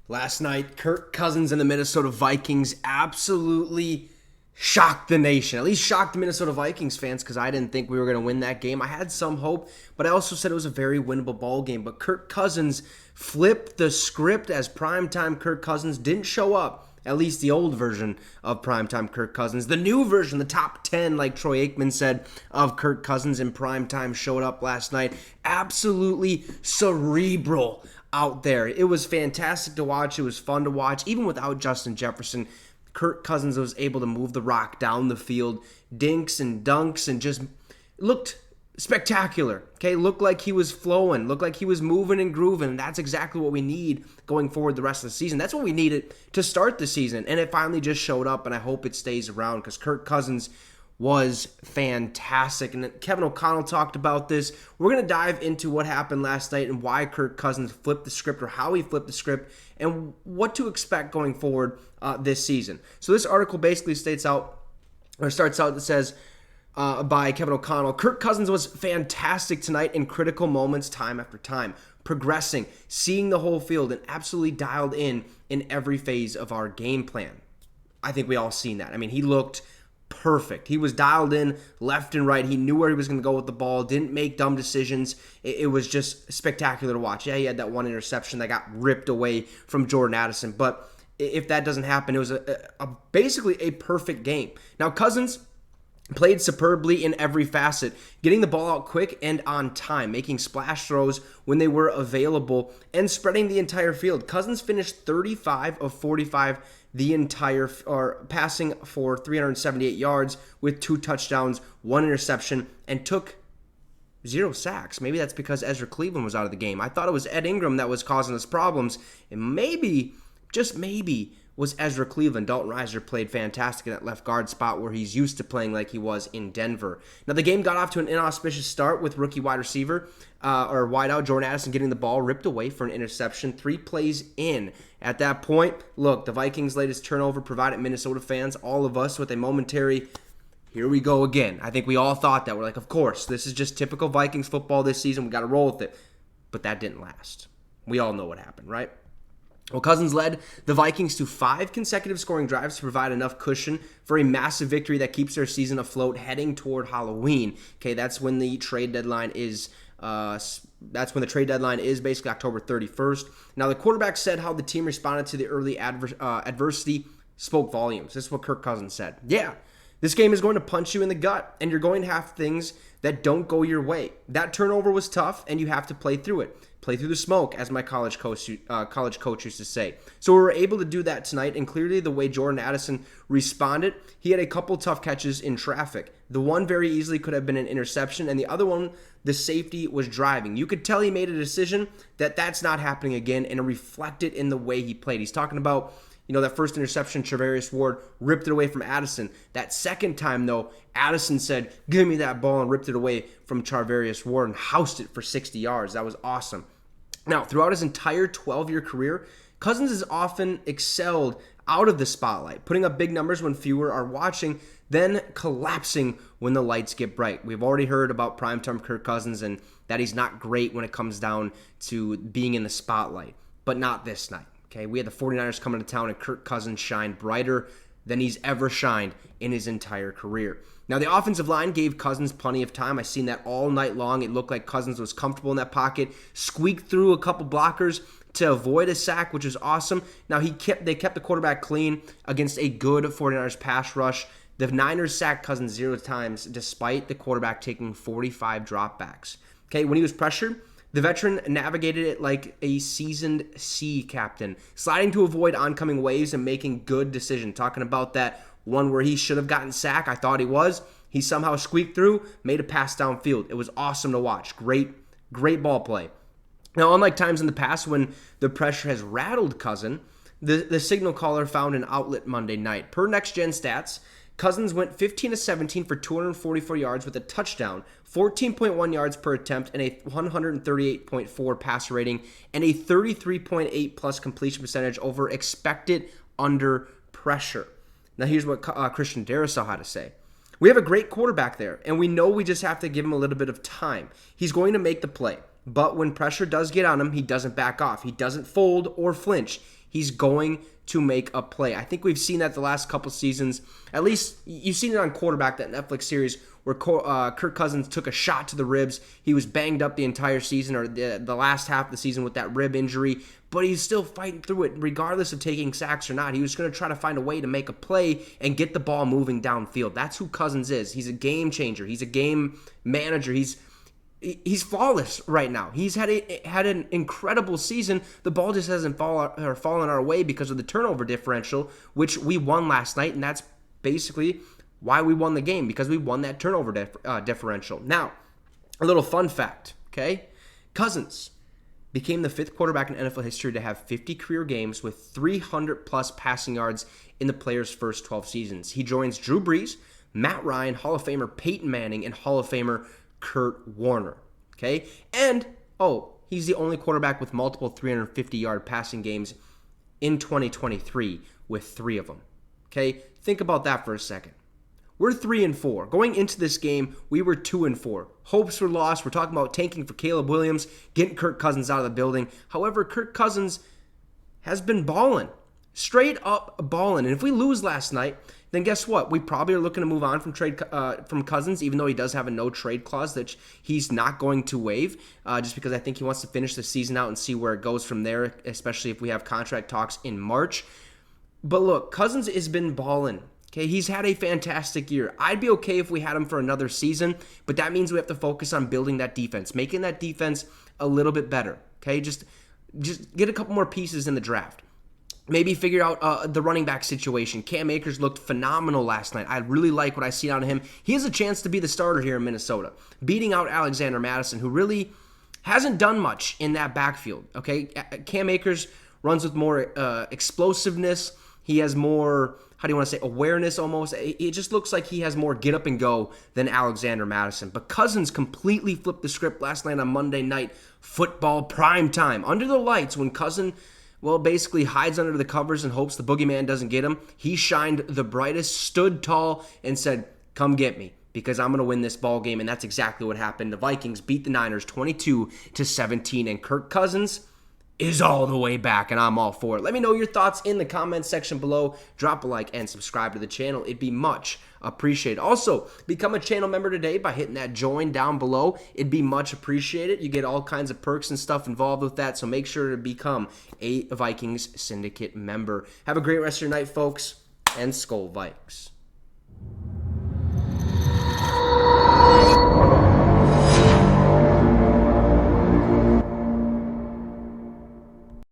Last night, Kirk Cousins and the Minnesota Vikings absolutely shocked the nation. At least shocked the Minnesota Vikings fans because I didn't think we were going to win that game. I had some hope, but I also said it was a very winnable ball game. But Kirk Cousins flipped the script as primetime Kirk Cousins didn't show up. At least the old version of primetime Kirk Cousins. The new version, the top 10, like Troy Aikman said, of Kirk Cousins in primetime showed up last night. Absolutely cerebral out there. It was fantastic to watch. It was fun to watch. Even without Justin Jefferson, Kirk Cousins was able to move the rock down the field, dinks and dunks, and just looked spectacular. Okay, looked like he was flowing, looked like he was moving and grooving. And that's exactly what we need going forward the rest of the season. That's what we needed to start the season, and it finally just showed up, and I hope it stays around because Kirk Cousins was fantastic. And Kevin O'Connell talked about this. We're going to dive into what happened last night and why Kirk Cousins flipped the script, or how he flipped the script, and what to expect going forward this season. So this article basically starts out that says, by Kevin O'Connell, Kirk Cousins was fantastic tonight in critical moments time after time, progressing, seeing the whole field, and absolutely dialed in every phase of our game plan. I think we all seen that. I mean, he looked perfect. He was dialed in left and right. He knew where he was going to go with the ball, didn't make dumb decisions. It was just spectacular to watch. Yeah, he had that one interception that got ripped away from Jordan Addison, but if that doesn't happen, it was basically a perfect game. Now, Cousins played superbly in every facet, getting the ball out quick and on time, making splash throws when they were available, and spreading the entire field. Cousins finished 35 of 45 passing for 378 yards with 2 touchdowns, 1 interception, and took 0 sacks. Maybe that's because Ezra Cleveland was out of the game. I thought it was Ed Ingram that was causing us problems, and maybe, just maybe, was Ezra Cleveland. Dalton Reiser played fantastic in that left guard spot where he's used to playing like he was in Denver. Now, the game got off to an inauspicious start with rookie wide receiver, or wideout Jordan Addison getting the ball ripped away for an interception 3 plays in. At that point, look, the Vikings' latest turnover provided Minnesota fans, all of us, with a momentary, here we go again. I think we all thought that. We're like, of course, this is just typical Vikings football this season. We got to roll with it. But that didn't last. We all know what happened, right? Well, Cousins led the Vikings to 5 consecutive scoring drives to provide enough cushion for a massive victory that keeps their season afloat heading toward Halloween. Okay, that's when the trade deadline is. Basically October 31st. Now, the quarterback said how the team responded to the early adversity spoke volumes. This is what Kirk Cousins said. Yeah, this game is going to punch you in the gut, and you're going to have things that don't go your way. That turnover was tough, and you have to play through it. Play through the smoke, as my college coach used to say. So we were able to do that tonight, and clearly the way Jordan Addison responded, he had a couple tough catches in traffic. The one very easily could have been an interception, and the other one, the safety was driving. You could tell he made a decision that that's not happening again, and it reflected in the way he played. He's talking about, that first interception, Charvarius Ward ripped it away from Addison. That second time, though, Addison said, give me that ball, and ripped it away from Charvarius Ward and housed it for 60 yards. That was awesome. Now, throughout his entire 12-year career, Cousins has often excelled out of the spotlight, putting up big numbers when fewer are watching, then collapsing when the lights get bright. We've already heard about primetime Kirk Cousins and that he's not great when it comes down to being in the spotlight, but not this night. Okay, we had the 49ers coming to town, and Kirk Cousins shined brighter than he's ever shined in his entire career. Now, the offensive line gave Cousins plenty of time. I've seen that all night long. It looked like Cousins was comfortable in that pocket, squeaked through a couple blockers to avoid a sack, which was awesome. Now, they kept the quarterback clean against a good 49ers pass rush. The Niners sacked Cousins 0 times, despite the quarterback taking 45 dropbacks. Okay, when he was pressured, the veteran navigated it like a seasoned sea captain, sliding to avoid oncoming waves and making good decisions. Talking about that one where he should have gotten sacked, I thought he was. He somehow squeaked through, made a pass downfield. It was awesome to watch. Great ball play. Now, unlike times in the past when the pressure has rattled Cousins, the signal caller found an outlet Monday night. Per Next Gen Stats, Cousins went 15 of 17 for 244 yards with a touchdown, 14.1 yards per attempt, and a 138.4 passer rating, and a 33.8 plus completion percentage over expected under pressure. Now, here's what Christian Darrisaw had to say. We have a great quarterback there, and we know we just have to give him a little bit of time. He's going to make the play, but when pressure does get on him, he doesn't back off. He doesn't fold or flinch. he's going to make a play. I think we've seen that the last couple seasons. At least you've seen it on Quarterback, that Netflix series where Kirk Cousins took a shot to the ribs. He was banged up the entire season, or the last half of the season, with that rib injury, but he's still fighting through it regardless of taking sacks or not. He was going to try to find a way to make a play and get the ball moving downfield. That's who Cousins is. He's a game changer. He's a game manager. He's flawless right now. He's had an incredible season. The ball just hasn't fallen our way because of the turnover differential, which we won last night, and that's basically why we won the game, because we won that turnover differential. Now, a little fun fact, okay? Cousins became the 5th quarterback in NFL history to have 50 career games with 300-plus passing yards in the player's first 12 seasons. He joins Drew Brees, Matt Ryan, Hall of Famer Peyton Manning, and Hall of Famer Kurt Warner, okay? And, he's the only quarterback with multiple 350-yard passing games in 2023 with 3 of them, okay? Think about that for a second. We're 3-4. Going into this game, we were 2-4. Hopes were lost. We're talking about tanking for Caleb Williams, getting Kirk Cousins out of the building. However, Kirk Cousins has been balling. Straight up balling. And if we lose last night, then guess what? We probably are looking to move on from Cousins, even though he does have a no-trade clause that he's not going to waive, just because I think he wants to finish the season out and see where it goes from there, especially if we have contract talks in March. But look, Cousins has been balling. Okay, he's had a fantastic year. I'd be okay if we had him for another season, but that means we have to focus on building that defense, making that defense a little bit better. Okay, just get a couple more pieces in the draft. Maybe figure out the running back situation. Cam Akers looked phenomenal last night. I really like what I see out of him. He has a chance to be the starter here in Minnesota, beating out Alexander Mattison, who really hasn't done much in that backfield. Okay, Cam Akers runs with more explosiveness. He has more, awareness almost. It just looks like he has more get up and go than Alexander Mattison. But Cousins completely flipped the script last night on Monday Night Football Primetime. Under the lights, when Cousins, basically hides under the covers and hopes the boogeyman doesn't get him, he shined the brightest, stood tall, and said, "Come get me, because I'm going to win this ball game." And that's exactly what happened. The Vikings beat the Niners 22-17, and Kirk Cousins is all the way back, and I'm all for it. Let me know your thoughts in the comments section below. Drop a like and subscribe to the channel. It'd be much appreciated. Also, become a channel member today by hitting that join down below. It'd be much appreciated. You get all kinds of perks and stuff involved with that, so make sure to become a Vikings Syndicate member. Have a great rest of your night, folks, and Skol Vikes.